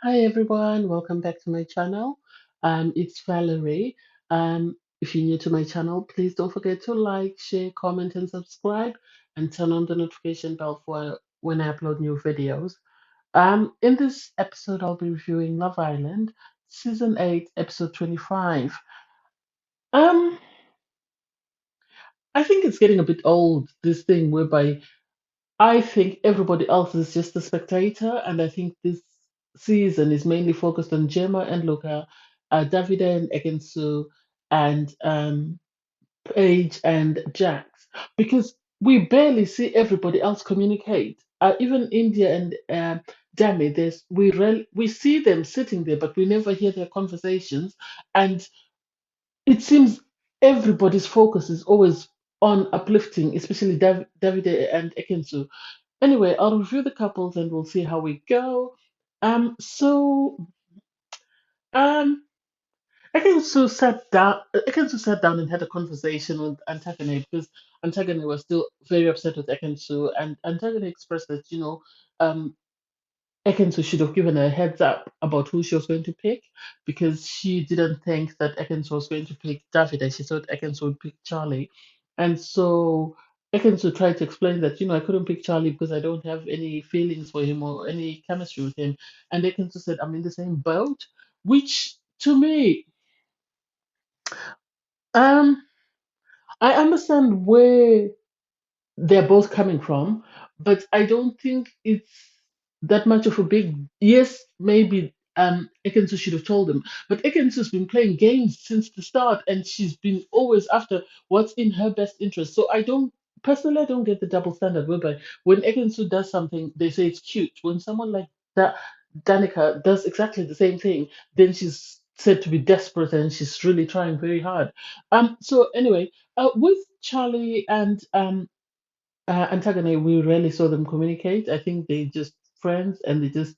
Hi everyone, welcome back to my channel. It's Valerie. If you're new to my channel, please don't forget to like, share, comment, and subscribe, and turn on the notification bell for when I upload new videos. In this episode, I'll be reviewing Love Island, Season 8, Episode 25. Um, I think it's getting a bit old, this thing whereby I think everybody else is just a spectator, and I think this season is mainly focused on Gemma and Luca, Davide and Ekin-su, and Paige and Jax, because we barely see everybody else communicate. Even India and Dami, we see them sitting there, but we never hear their conversations, and it seems everybody's focus is always on uplifting, especially Davide and Ekin-su. Anyway, I'll review the couples and we'll see how we go. So um, Ekin-su sat down and had a conversation with Antigone because Antigone was still very upset with Ekin-su, and Antigone expressed that um, Ekin-su should have given her a heads up about who she was going to pick because she didn't think that Ekin-su was going to pick David. She thought Ekin-su would pick Charlie. And so Ekin-su tried to explain that, I couldn't pick Charlie because I don't have any feelings for him or any chemistry with him. And Ekin-su said, I'm in the same boat, which to me, um, I understand where they're both coming from, but I don't think it's that much of a big yes, maybe Ekensu should have told him. But Ekensu's been playing games since the start and she's been always after what's in her best interest. So I don't get the double standard whereby when Ekensu does something, they say it's cute. When someone like that Danica does exactly the same thing, then she's said to be desperate and she's really trying very hard. So anyway, with Charlie and Antigone, we rarely saw them communicate. I think they just friends and they just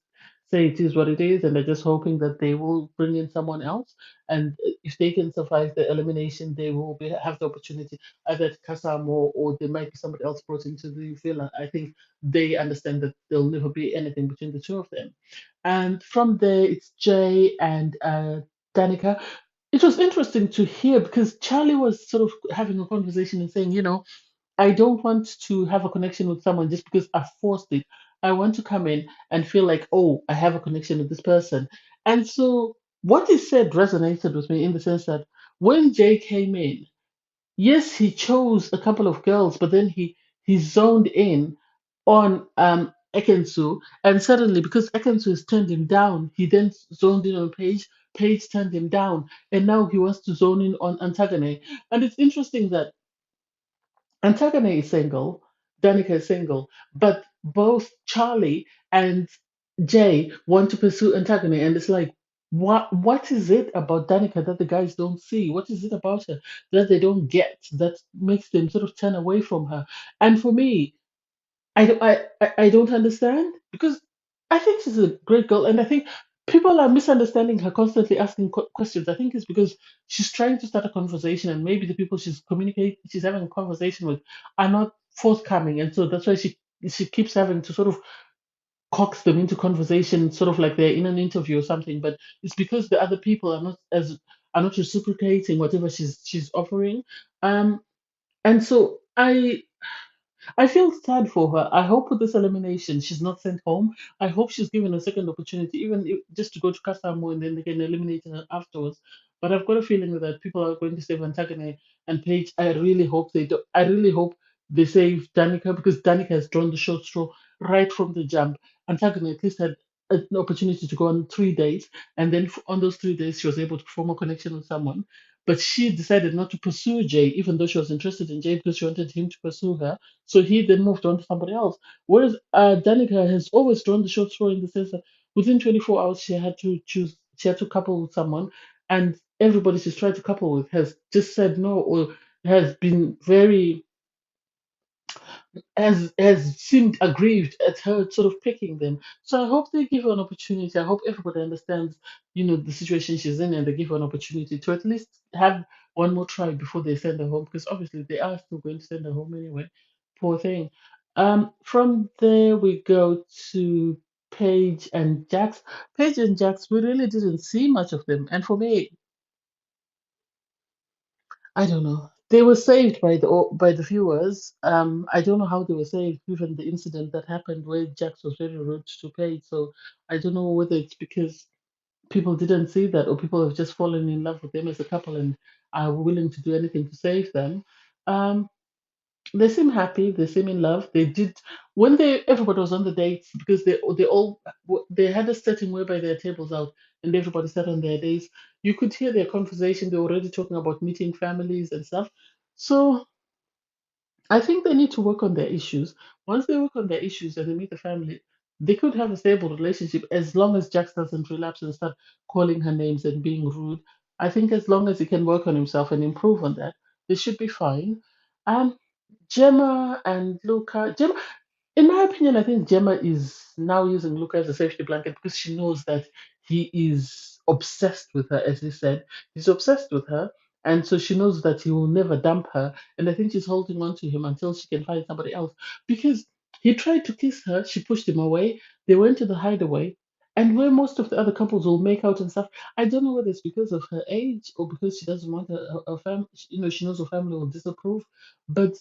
say it is what it is, and they're just hoping that they will bring in someone else. And if they can survive the elimination, they will have the opportunity either to Kasam or there might be somebody else brought into the villa. I think they understand that there'll never be anything between the two of them. And from there, it's Jay and Danica. It was interesting to hear because Charlie was sort of having a conversation and saying, I don't want to have a connection with someone just because I forced it. I want to come in and feel like, oh, I have a connection with this person. And so what he said resonated with me in the sense that when Jay came in, yes, he chose a couple of girls, but then he zoned in on Ekensu, and suddenly because Ekensu has turned him down, he then zoned in on Paige. Paige turned him down, and now he wants to zone in on Antagone. And it's interesting that Antigone is single, Danica is single, but both Charlie and Jay want to pursue Antigone, and it's like, what is it about Danica that the guys don't see? What is it about her that they don't get that makes them sort of turn away from her? And for me, I don't understand because I think she's a great girl, and I think people are misunderstanding her, constantly asking questions. I think it's because she's trying to start a conversation, and maybe the people she's having a conversation with are not forthcoming, and so that's why she keeps having to sort of coax them into conversation, sort of like they're in an interview or something. But it's because the other people are not reciprocating whatever she's offering. Um, and so I feel sad for her. I hope with this elimination, she's not sent home. I hope she's given a second opportunity, even if, just to go to Kasamo and then they can eliminate her afterwards. But I've got a feeling that people are going to save Antigone and Paige. I really hope they do. I really hope they save Danica because Danica has drawn the short straw right from the jump. Antigone at least had an opportunity to go on 3 days, and then on those 3 days, she was able to form a connection with someone. But she decided not to pursue Jay, even though she was interested in Jay because she wanted him to pursue her, so he then moved on to somebody else. Whereas Danica has always drawn the short straw in the sense that within 24 hours she had to couple with someone, and everybody she's tried to couple with has just said no or has been very has seemed aggrieved at her sort of picking them. So I hope they give her an opportunity. I hope everybody understands, the situation she's in, and they give her an opportunity to at least have one more try before they send her home, because obviously they are still going to send her home anyway. Poor thing. From there we go to Paige and Jax. Paige and Jax, we really didn't see much of them. And for me, I don't know. They were saved by the viewers. I don't know how they were saved, given the incident that happened where Jax was very rude to Paige. So I don't know whether it's because people didn't see that or people have just fallen in love with them as a couple and are willing to do anything to save them. Um, they seem happy. They seem in love. They did when they everybody was on the dates because they had a setting whereby their tables out and everybody sat on their dates. You could hear their conversation. They were already talking about meeting families and stuff. So I think they need to work on their issues. Once they work on their issues and they meet the family, they could have a stable relationship as long as Jax doesn't relapse and start calling her names and being rude. I think as long as he can work on himself and improve on that, they should be fine. Um, Gemma and Luca. In my opinion, I think Gemma is now using Luca as a safety blanket because she knows that he is obsessed with her, as he said. He's obsessed with her, and so she knows that he will never dump her. And I think she's holding on to him until she can find somebody else. Because he tried to kiss her, she pushed him away. They went to the hideaway, and where most of the other couples will make out and stuff. I don't know whether it's because of her age or because she doesn't want her family. She knows her family will disapprove, but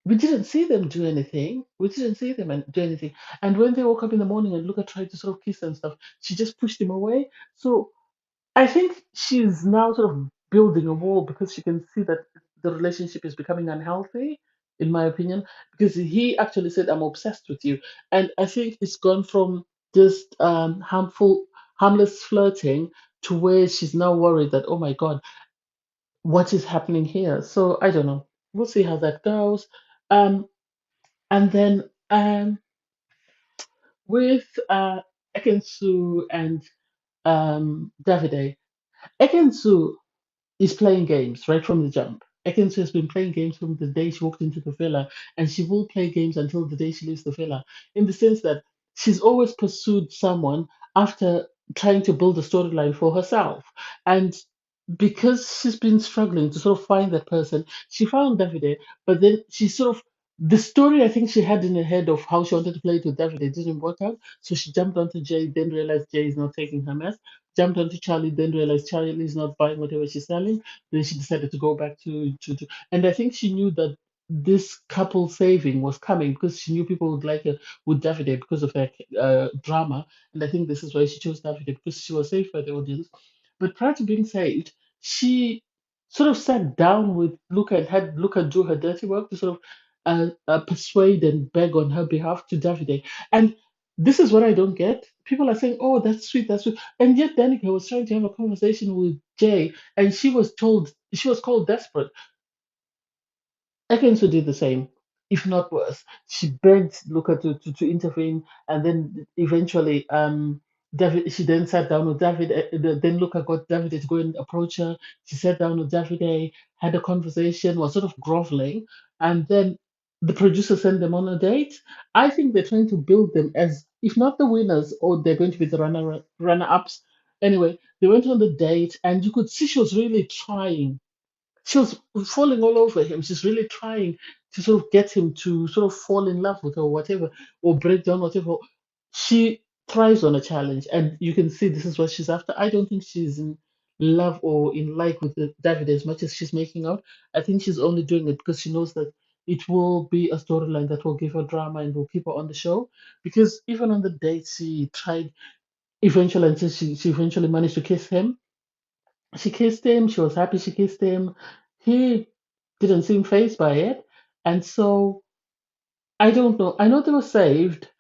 we didn't see them do anything. We didn't see them do anything. And when they woke up in the morning and Luca tried to sort of kiss and stuff, she just pushed him away. So I think she's now sort of building a wall because she can see that the relationship is becoming unhealthy, in my opinion. Because he actually said, "I'm obsessed with you," and I think it's gone from just harmless flirting to where she's now worried that, oh my God, what is happening here? So I don't know. We'll see how that goes. Um, and then with Ekin-su and Davide, Ekin-su is playing games right from the jump. Ekin-su has been playing games from the day she walked into the villa, and she will play games until the day she leaves the villa, in the sense that she's always pursued someone after trying to build a storyline for herself. And because she's been struggling to sort of find that person, she found Davide, but then she sort of the story I think she had in her head of how she wanted to play it with Davide didn't work out. So she jumped onto Jay, then realized Jay is not taking her mess. Jumped onto Charlie, then realized Charlie is not buying whatever she's selling. Then she decided to go back to and I think she knew that this couple saving was coming because she knew people would like her with Davide because of her drama. And I think this is why she chose Davide because she was saved by the audience. But prior to being saved, she sort of sat down with Luca and had Luca do her dirty work to sort of persuade and beg on her behalf to Davide. And this is what I don't get. People are saying, "Oh, that's sweet, that's sweet," and yet Danica was trying to have a conversation with Jay, and she was called desperate. Ekin-su did the same, if not worse. She begged Luca to intervene, and then eventually, she then sat down with David. Then Luca got David to go and approach her. She sat down with David, had a conversation, was sort of groveling, and then the producer sent them on a date. I think they're trying to build them as, if not the winners, or they're going to be the runner ups. Anyway, they went on the date, and you could see she was really trying. She was falling all over him. She's really trying to sort of get him to sort of fall in love with her or whatever, or break down whatever. She thrives on a challenge, and you can see this is what she's after. I don't think she's in love or in like with David as much as she's making out. I think she's only doing it because she knows that it will be a storyline that will give her drama and will keep her on the show. Because even on the date, she tried eventually until she eventually managed to kiss him. She kissed him. She was happy she kissed him. He didn't seem phased by it. And so I don't know. I know they were saved,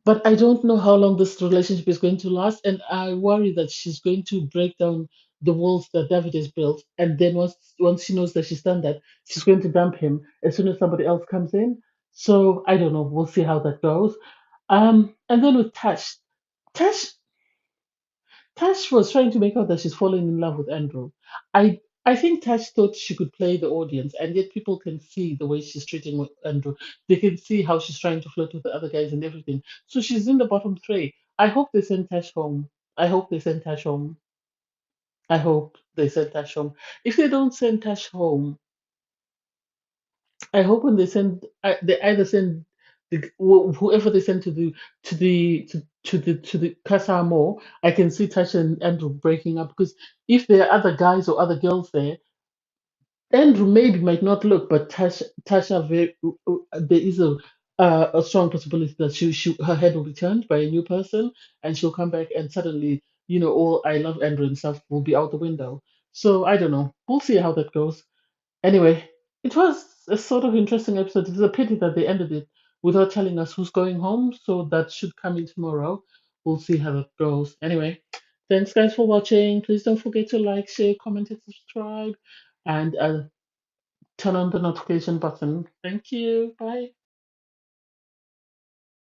but I don't know how long this relationship is going to last. And I worry that she's going to break down the walls that David has built. And then once she knows that she's done that, she's going to dump him as soon as somebody else comes in. So I don't know. We'll see how that goes. And then with Tash Tash was trying to make out that she's falling in love with Andrew. I think Tash thought she could play the audience, and yet people can see the way she's treating with Andrew. They can see how she's trying to flirt with the other guys and everything. So she's in the bottom three. I hope they send Tash home. I hope they send Tash home. I hope they send Tash home. If they don't send Tash home, I hope when they send, they either send whoever they send to the Casa Amor, I can see Tasha and Andrew breaking up because if there are other guys or other girls there, Andrew maybe might not look, but Tasha there is a strong possibility that her head will be turned by a new person, and she'll come back, and suddenly, all I love Andrew and stuff will be out the window. So I don't know. We'll see how that goes. Anyway, it was a sort of interesting episode. It's a pity that they ended it without telling us who's going home, so that should come in tomorrow. We'll see how that goes. Anyway, thanks guys for watching. Please don't forget to like, share, comment, and subscribe, and turn on the notification button. Thank you. Bye.